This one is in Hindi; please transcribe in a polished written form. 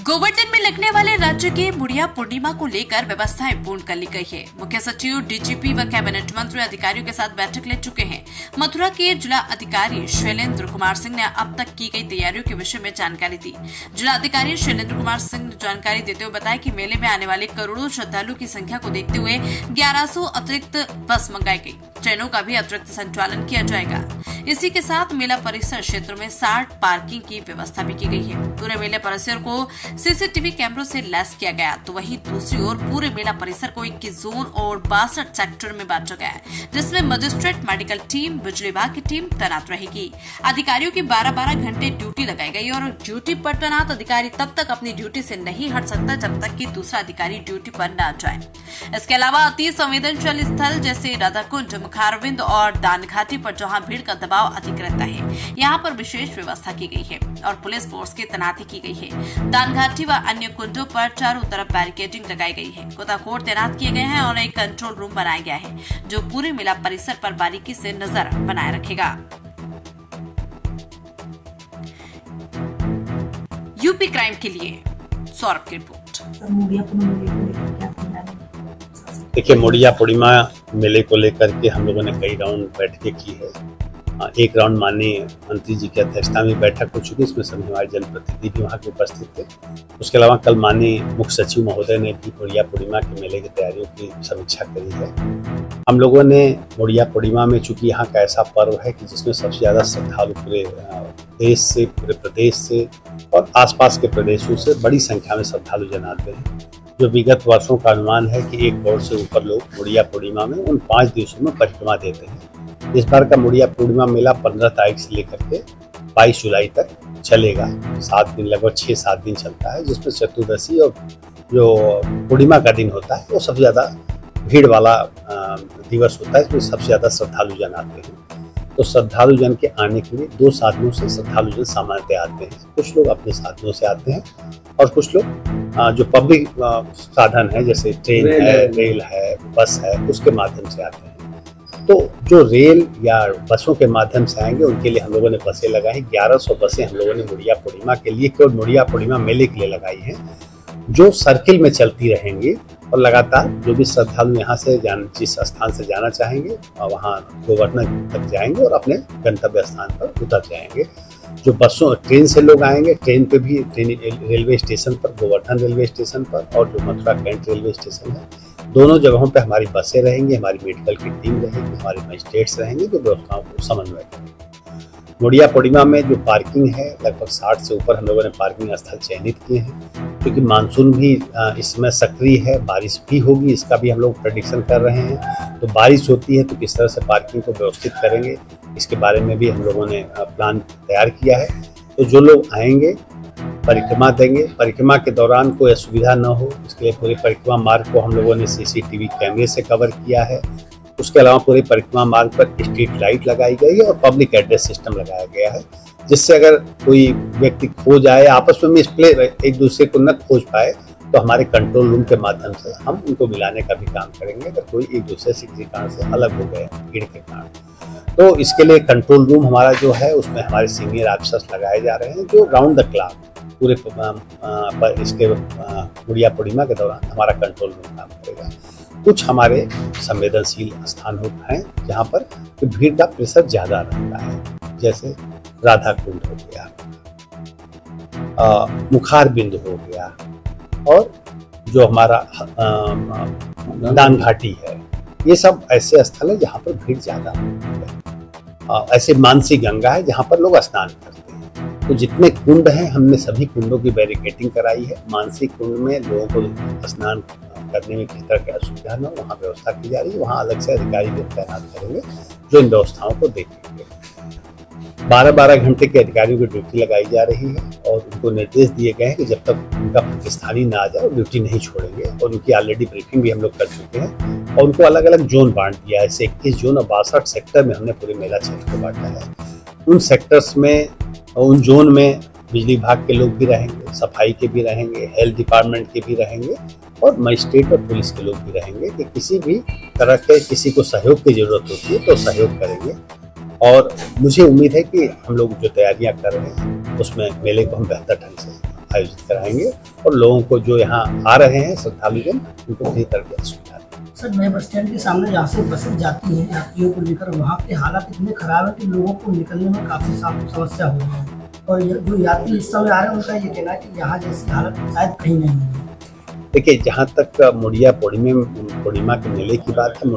गोवर्धन में लगने वाले राज्य के बुढ़िया पूर्णिमा को लेकर व्यवस्थाएं पूर्ण कर ली गई है। मुख्य सचिव, डीजीपी व कैबिनेट मंत्री अधिकारियों के साथ बैठक ले चुके हैं। मथुरा के जिला अधिकारी शैलेंद्र कुमार सिंह ने अब तक की गई तैयारियों के विषय में जानकारी दी। जिला अधिकारी शैलेंद्र कुमार सिंह ने जानकारी देते हुए बताया कि मेले में आने वाले करोड़ों श्रद्धालुओं की संख्या को देखते हुए 1100 अतिरिक्त बस मंगाई गई। ट्रेनों का भी अतिरिक्त संचालन किया जाएगा। इसी के साथ मेला परिसर क्षेत्र में 60 पार्किंग की व्यवस्था भी की गई है। पूरे मेले परिसर को सीसीटीवी कैमरों से लैस किया गया, तो वहीं दूसरी ओर पूरे मेला परिसर को 21 जोन और 62 सेक्टर में बांटा गया है, जिसमें मजिस्ट्रेट, मेडिकल टीम, बिजली विभाग की टीम तैनात रहेगी। अधिकारियों की 12-12 घंटे ड्यूटी लगाई गई और ड्यूटी पर तैनात अधिकारी तब तक अपनी ड्यूटी से नहीं हट सकता जब तक कि दूसरा अधिकारी ड्यूटी पर न जाए। इसके अलावा अति संवेदनशील स्थल जैसे राधाकुंड, मुखारविंद और दान घाटी पर जहां भीड़ का दबाव अधिक रहता है, यहाँ पर विशेष व्यवस्था की गई है और पुलिस फोर्स की तैनाती की गई है। दान घाटी व अन्य कुंडों पर चारों तरफ बैरिकेडिंग लगाई गई है। गोताखोर तैनात किए गए हैं और एक कंट्रोल रूम बनाया गया है, जो पूरे मेला परिसर पर बारीकी से नजर बनाए रखेगा। यूपी क्राइम के लिए सौरभ की रिपोर्ट। देखिए, मुड़िया पूर्णिमा मेले को लेकर के हम लोगों ने कई राउंड बैठकें की है। एक राउंड माननीय मंत्री जी की अध्यक्षता में बैठक हो चुकी है, इसमें सभी हमारे जनप्रतिनिधि भी वहाँ के उपस्थित थे। उसके अलावा कल माननीय मुख्य सचिव महोदय ने भी मुड़िया पूर्णिमा के मेले की तैयारियों की समीक्षा करी है। हम लोगों ने मुड़िया पूर्णिमा में, चूंकि यहाँ का ऐसा पर्व है कि जिसमें सबसे ज़्यादा श्रद्धालु पूरे देश से, पूरे प्रदेश से और आसपास के प्रदेशों से बड़ी संख्या में श्रद्धालु जन आते हैं, जो विगत वर्षों का अनुमान है कि 1 करोड़ से ऊपर लोग मुड़िया पूर्णिमा में उन 5 दिवसों में परिक्रमा देते हैं। इस बार का मुड़िया पूर्णिमा मेला 15 तारीख से लेकर के 22 जुलाई तक चलेगा। 7 दिन, लगभग 6-7 दिन चलता है, जिसमें चतुर्दशी और जो पूर्णिमा का दिन होता है वो सबसे ज़्यादा भीड़ वाला दिवस होता है, इसमें सबसे ज़्यादा श्रद्धालु जन आते हैं। तो श्रद्धालु जन के आने के लिए 2 साधनों से श्रद्धालु जन सामान्यतः आते हैं। कुछ लोग अपने साधनों से आते हैं और कुछ लोग जो पब्लिक साधन है, जैसे ट्रेन है, रेल है, बस है, उसके माध्यम से आते हैं। तो जो रेल या बसों के माध्यम से आएंगे उनके लिए हम लोगों ने बसें लगाई। 1100 बसें हम लोगों ने मुड़िया पूर्णिमा के लिए, केवल मुड़िया पूर्णिमा मेले के लिए लगाई हैं, जो सर्किल में चलती रहेंगी और लगातार जो भी श्रद्धालु यहाँ से जिस स्थान से जाना चाहेंगे वहाँ गोवर्धन तक जाएंगे और अपने गंतव्य स्थान पर उतर जाएंगे। जो बसों, ट्रेन से लोग आएंगे, ट्रेन पे भी रेलवे स्टेशन पर, गोवर्धन रेलवे स्टेशन पर और जो मथुरा कैंट रेलवे स्टेशन है, दोनों जगहों पे हमारी बसें रहेंगी, हमारी मेडिकल की टीम रहेगी, हमारे मजिस्ट्रेट्स रहेंगे, जो व्यवस्थाओं को समन्वय करेंगे। मुड़िया पूर्णिमा में जो पार्किंग है, लगभग 60 से ऊपर हम लोगों ने पार्किंग स्थल चयनित किए हैं, क्योंकि मानसून भी इसमें सक्रिय है, बारिश भी होगी, इसका भी हम लोग प्रेडिक्शन कर रहे हैं। तो बारिश होती है तो किस तरह से पार्किंग को व्यवस्थित करेंगे, इसके बारे में भी हम लोगों ने प्लान तैयार किया है। तो जो लोग आएंगे, परिक्रमा देंगे, परिक्रमा के दौरान कोई असुविधा न हो, इसके लिए पूरे परिक्रमा मार्ग को हम लोगों ने सीसीटीवी कैमरे से कवर किया है। उसके अलावा पूरे परिक्रमा मार्ग पर स्ट्रीट लाइट लगाई गई है और पब्लिक एड्रेस सिस्टम लगाया गया है, जिससे अगर कोई व्यक्ति खो जाए, आपस में मिसप्ले एक दूसरे को न खोज पाए, तो हमारे कंट्रोल रूम के माध्यम से हम उनको मिलाने का भी काम करेंगे अगर कोई एक दूसरे से किसी कारण से अलग हो गए भीड़ के कारण। तो इसके लिए कंट्रोल रूम हमारा जो है, उसमें हमारे सीनियर ऑफिसर्स लगाए जा रहे हैं, जो राउंड द क्लॉक पूरे पर इसके मुड़िया पूर्णिमा के दौरान हमारा कंट्रोल रूम काम करेगा। कुछ हमारे संवेदनशील स्थान होते हैं जहाँ पर भीड़ का प्रेशर ज़्यादा रहता है, जैसे राधा कुंड हो गया, मुखारबिंद हो गया और जो हमारा दान घाटी है, ये सब ऐसे स्थल है जहाँ पर भीड़ ज़्यादा होती है। ऐसे मानसी गंगा है जहाँ पर लोग स्नान करते हैं। तो जितने कुंड हैं, हमने सभी कुंडों की बैरिकेडिंग कराई है। मानसी कुंड में लोगों को स्नान करने में किसी तरह की असुविधा न हो, वहाँ व्यवस्था की जा रही है। वहाँ अलग से अधिकारी भी तैनात करेंगे जो इन व्यवस्थाओं को देखेंगे। 12-12 घंटे के अधिकारियों की ड्यूटी लगाई जा रही है और उनको निर्देश दिए गए हैं कि जब तक उनका प्रतिस्थानी ना आ जाए ड्यूटी नहीं छोड़ेंगे, और उनकी ऑलरेडी ब्रीफिंग भी हम लोग कर चुके हैं और उनको अलग अलग जोन बांट दिया है। 21 जोन और 62 सेक्टर में हमने पूरे मेला क्षेत्र को बांटा है। उन सेक्टर्स में, उन जोन में बिजली विभाग के लोग भी रहेंगे, सफाई के भी रहेंगे, हेल्थ डिपार्टमेंट के भी रहेंगे और मजिस्ट्रेट और पुलिस के लोग भी रहेंगे कि किसी भी तरह के किसी को सहयोग की जरूरत होती है तो सहयोग करेंगे। और मुझे उम्मीद है कि हम लोग जो तैयारियां कर रहे हैं उसमें मेले को हम बेहतर ढंग से आयोजित कराएंगे और लोगों को जो यहाँ आ रहे हैं श्रद्धालुजन उनको सही तरह की सुविधा देंगे। सर, नए बस स्टैंड के सामने जहाँ से बसें जाती हैं यात्रियों को लेकर, वहाँ के हालात इतने खराब है कि लोगों को निकलने में काफ़ी समस्या हो रही है और जो यात्री इस समय आ रहे हैं उनका ये कहना है कि यहाँ जैसी हालत शायद कहीं नहीं है। देखिए, जहाँ तक मुड़िया पूर्णिमा के मेले की बात है,